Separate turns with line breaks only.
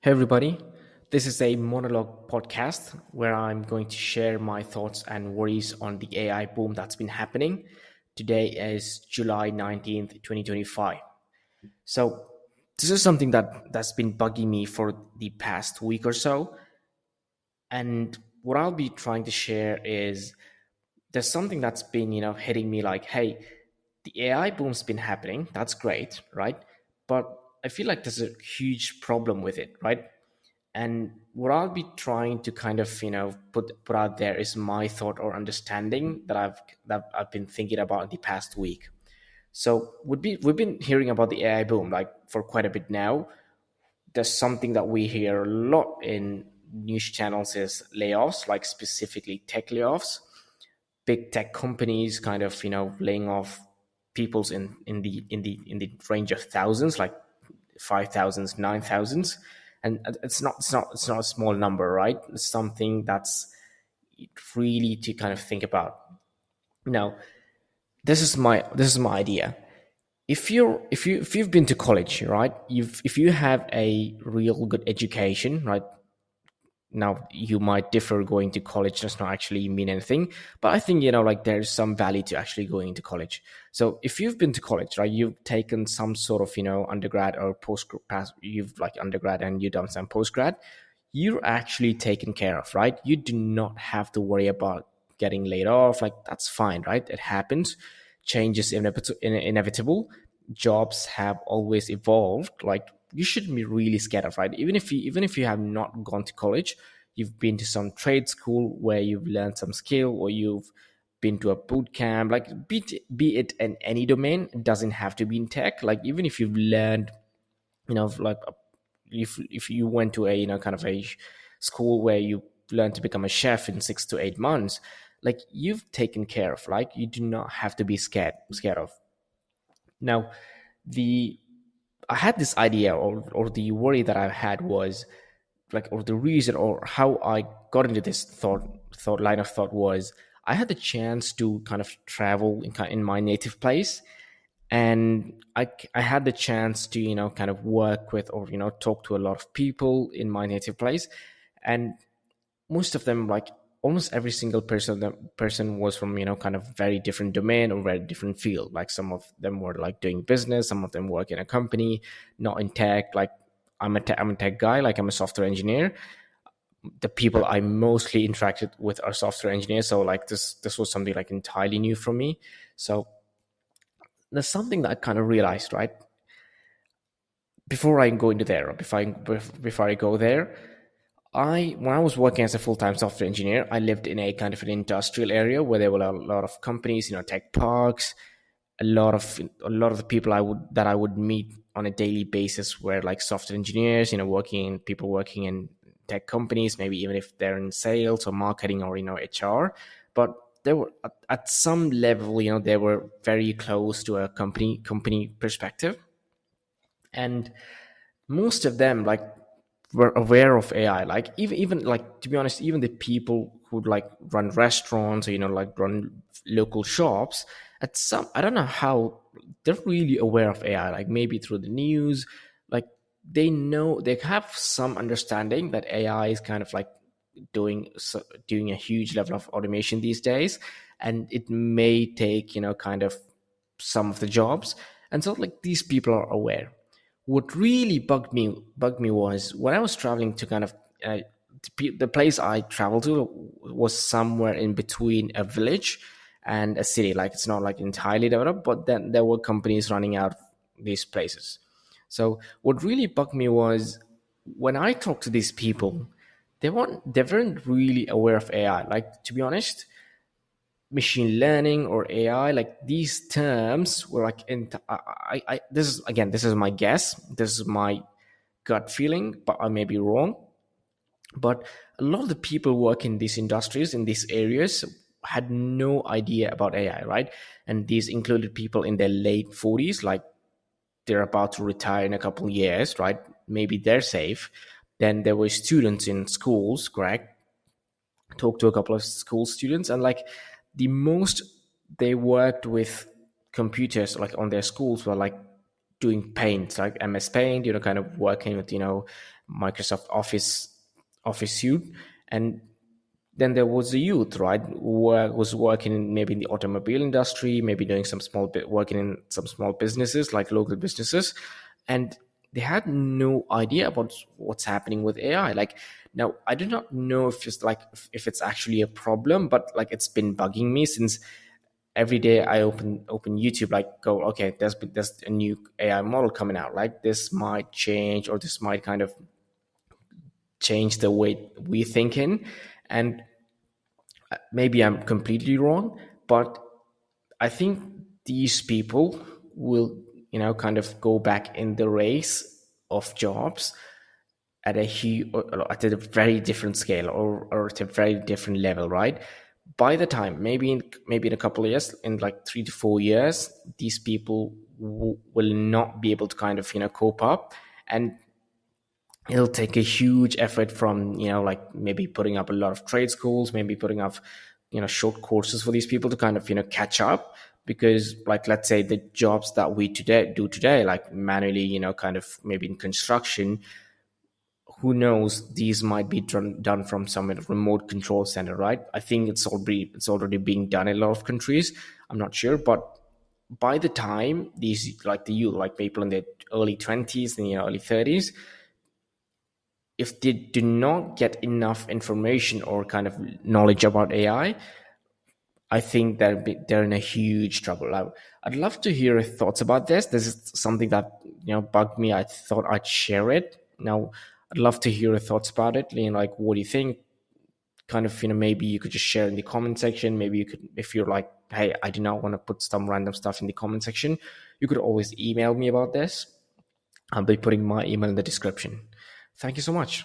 Hey, everybody. This is a Monologue Podcast where I'm going to share my thoughts and worries on the AI boom that's been happening. Today is July 19th, 2025. So, this is something that's been bugging me for the past week or so. And what I'll be trying to share is there's something that's been, hitting me like, hey, the AI boom's been happening. That's great, right? But I feel like there's a huge problem with it, right? And what I'll be trying to kind of put out there is my thought or understanding that I've been thinking about in the past week. So we've been hearing about the AI boom like for quite a bit now. There's something that we hear a lot in news channels is layoffs, like specifically tech layoffs. Big tech companies kind of laying off people's in the range of thousands, like 5,000s, 9,000s, and it's not a small number, right? It's something that's really to kind of think about. Now, this is my idea. If you've been to college, right? If you have a real good education, right? Now you might differ, going to college does not actually mean anything, but I think like there's some value to actually going to college. So if you've been to college, right, you've taken some sort of undergrad or you've like undergrad and you've done some postgrad, you're actually taken care of, right? You do not have to worry about getting laid off. Like, that's fine, right? It happens. Change is inevitable. Jobs have always evolved. Like, you shouldn't be really scared of, right? Even if you have not gone to college, you've been to some trade school where you've learned some skill, or you've been to a boot camp. Like, be it in any domain. It doesn't have to be in tech. Like, even if you've learned, like, if you went to a kind of a school where you learn to become a chef in 6 to 8 months, like, you've taken care of. Like, you do not have to be scared of. Now, the I had this idea, or the worry that I had was like, or the reason, or how I got into this thought line of thought was, I had the chance to kind of travel in my native place, and I had the chance to kind of work with, or talk to a lot of people in my native place. And most of them, like almost every single person was from kind of very different domain or very different field. Like, some of them were like doing business, some of them work in a company, not in tech. Like, I'm a tech guy, like I'm a software engineer. The people I mostly interacted with are software engineers, so like this was something like entirely new for me. So there's something that I kind of realized, right? Before I go into there, before I go there, when I was working as a full-time software engineer, I lived in a kind of an industrial area where there were a lot of companies, tech parks. A lot of the people I would meet on a daily basis were like software engineers, people working in tech companies, maybe even if they're in sales or marketing or HR. But they were at some level, they were very close to a company perspective. And most of them, like, were aware of AI. Like, even like, to be honest, even the people who like run restaurants, or like run local shops, at some, I don't know how, they're really aware of AI. Like, maybe through the news, like, they have some understanding that AI is kind of like doing a huge level of automation these days, and it may take kind of some of the jobs. And so, like, these people are aware. What really bugged me was when I was traveling to kind of the place I traveled to was somewhere in between a village and a city. Like, it's not like entirely developed, but then there were companies running out these places. So what really bugged me was when I talked to these people, they weren't really aware of AI. Like, to be honest, machine learning or AI, like, these terms were like this is my guess, this is my gut feeling, but I may be wrong. But a lot of the people work in these industries, in these areas, had no idea about AI, right? And these included people in their late 40s, like they're about to retire in a couple of years, right? Maybe they're safe. Then there were students in schools, correct? Talked to a couple of school students, and like, the most they worked with computers like on their schools were like doing paint, like MS Paint, kind of working with, Microsoft Office suite. And then there was the youth, right, who was working maybe in the automobile industry, maybe doing some small bit, working in some small businesses, like local businesses, and they had no idea about what's happening with AI. Like, now I do not know if it's actually a problem, but like it's been bugging me since every day I open YouTube, like go, okay, there's a new AI model coming out, like this might change, or this might kind of change the way we thinking. And maybe I'm completely wrong, but I think these people will, kind of go back in the race of jobs at at a very different scale, or at a very different level, right? By the time, maybe in a couple of years, in like 3 to 4 years, these people will not be able to kind of, cope up. And it'll take a huge effort from, like maybe putting up a lot of trade schools, maybe putting up, short courses for these people to kind of, catch up. Because, like, let's say the jobs that we do today, like manually, kind of maybe in construction, who knows, these might be done from some remote control center, right? I think it's already being done in a lot of countries. I'm not sure, but by the time these, like the youth, like people in their early 20s and, early 30s, if they do not get enough information or kind of knowledge about I think they're in a huge trouble. I'd love to hear your thoughts about this. This is something that, bugged me. I thought I'd share it. Now, I'd love to hear your thoughts about it. Like, what do you think? Kind of, maybe you could just share in the comment section. Maybe you could, if you're like, hey, I do not want to put some random stuff in the comment section, you could always email me about this. I'll be putting my email in the description. Thank you so much.